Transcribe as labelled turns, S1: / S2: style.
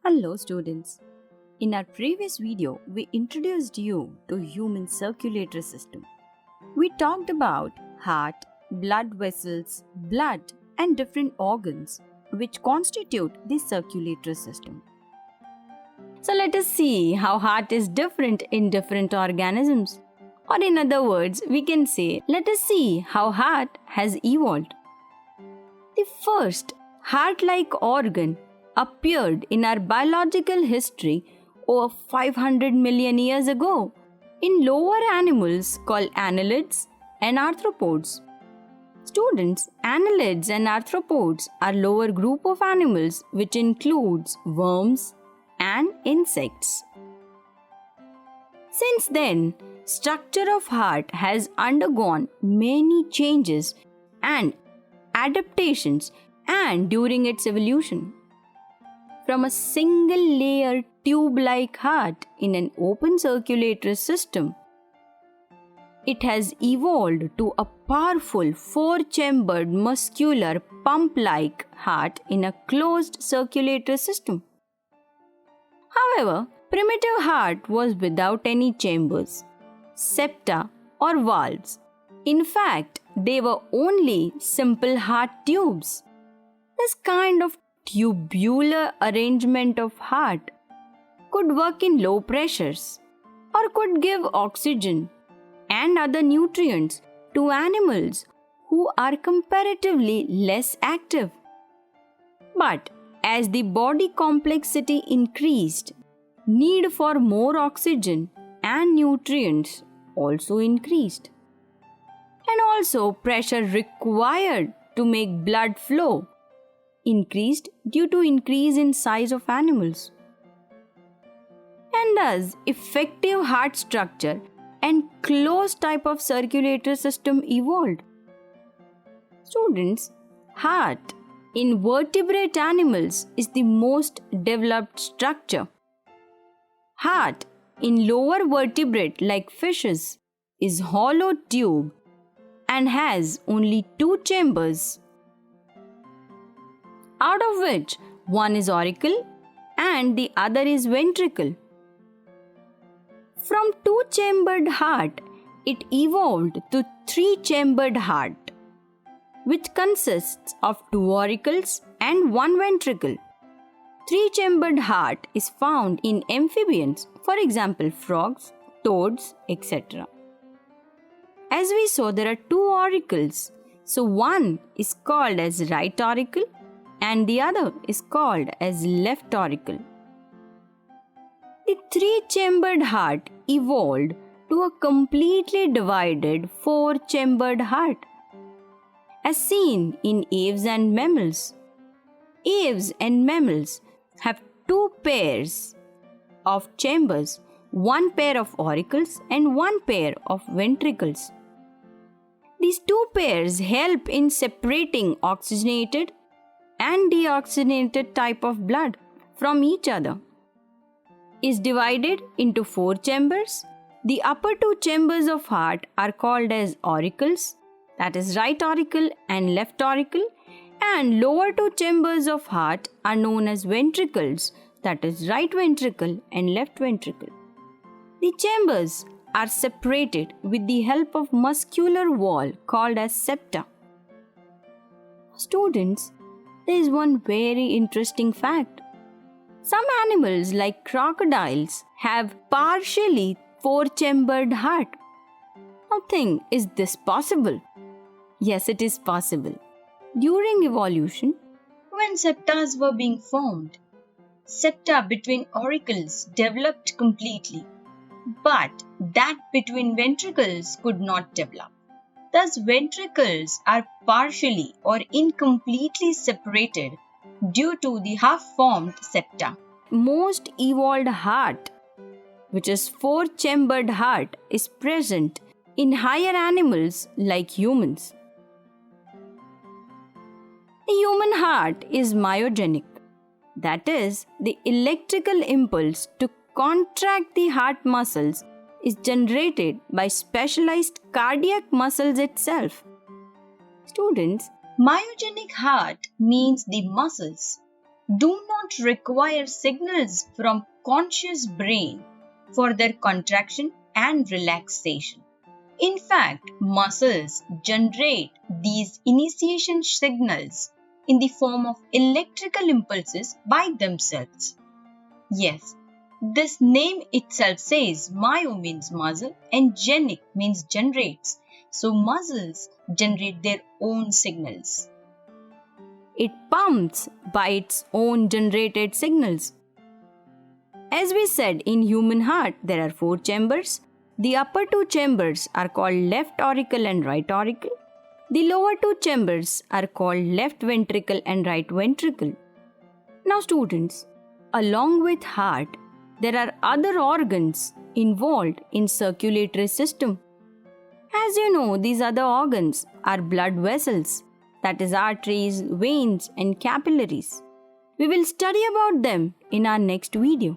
S1: Hello students. In our previous video, we introduced you to human circulatory system. We talked about heart, blood vessels, blood and different organs which constitute the circulatory system. So let us see how heart is different in different organisms. Or in other words, we can say, let us see how heart has evolved. The first heart-like organ appeared in our biological history over 500 million years ago in lower animals called annelids and arthropods. Students, annelids and arthropods are lower group of animals which includes worms and insects. Since then, structure of heart has undergone many changes and adaptations and during its evolution. From a single layer tube-like heart in an open circulatory system, it has evolved to a powerful four-chambered muscular pump-like heart in a closed circulatory system. However, primitive heart was without any chambers, septa or valves. In fact, they were only simple heart tubes. This kind of tubular arrangement of heart could work in low pressures or could give oxygen and other nutrients to animals who are comparatively less active. But as the body complexity increased, need for more oxygen and nutrients also increased. And also pressure required to make blood flow increased due to increase in size of animals. And thus, effective heart structure and closed type of circulatory system evolved. Students, heart in vertebrate animals is the most developed structure. Heart in lower vertebrate like fishes is hollow tube and has only two chambers, out of which one is auricle and the other is ventricle. From two-chambered heart, it evolved to three-chambered heart, which consists of two auricles and one ventricle. Three-chambered heart is found in amphibians, for example frogs, toads, etc. As we saw, there are two auricles, so one is called as right auricle and the other is called as left auricle. The three-chambered heart evolved to a completely divided four-chambered heart, as seen in aves and mammals. Aves and mammals have two pairs of chambers, one pair of auricles and one pair of ventricles. These two pairs help in separating oxygenated and deoxygenated type of blood from each other. Is divided into four chambers. The upper two chambers of heart are called as auricles, that is right auricle and left auricle, and lower two chambers of heart are known as ventricles, that is right ventricle and left ventricle. The chambers are separated with the help of muscular wall called as septa. Students, there is one very interesting fact. Some animals like crocodiles have partially four-chambered heart. Now think, is this possible? Yes, it is possible. During evolution, when septas were being formed, septa between auricles developed completely, but that between ventricles could not develop. Thus, ventricles are partially or incompletely separated due to the half-formed septa. Most evolved heart, which is four-chambered heart, is present in higher animals like humans. The human heart is myogenic, that is, the electrical impulse to contract the heart muscles is generated by specialized cardiac muscles itself. Students, myogenic heart means the muscles do not require signals from conscious brain for their contraction and relaxation. In fact, muscles generate these initiation signals in the form of electrical impulses by themselves. Yes, this name itself says myo means muscle and genic means generates. So muscles generate their own signals. It pumps by its own generated signals. As we said, in human heart there are 4 chambers. The upper 2 chambers are called left auricle and right auricle. The lower 2 chambers are called left ventricle and right ventricle. Now students, along with heart, there are other organs involved in circulatory system. As you know, these other organs are blood vessels, that is arteries, veins and capillaries. We will study about them in our next video.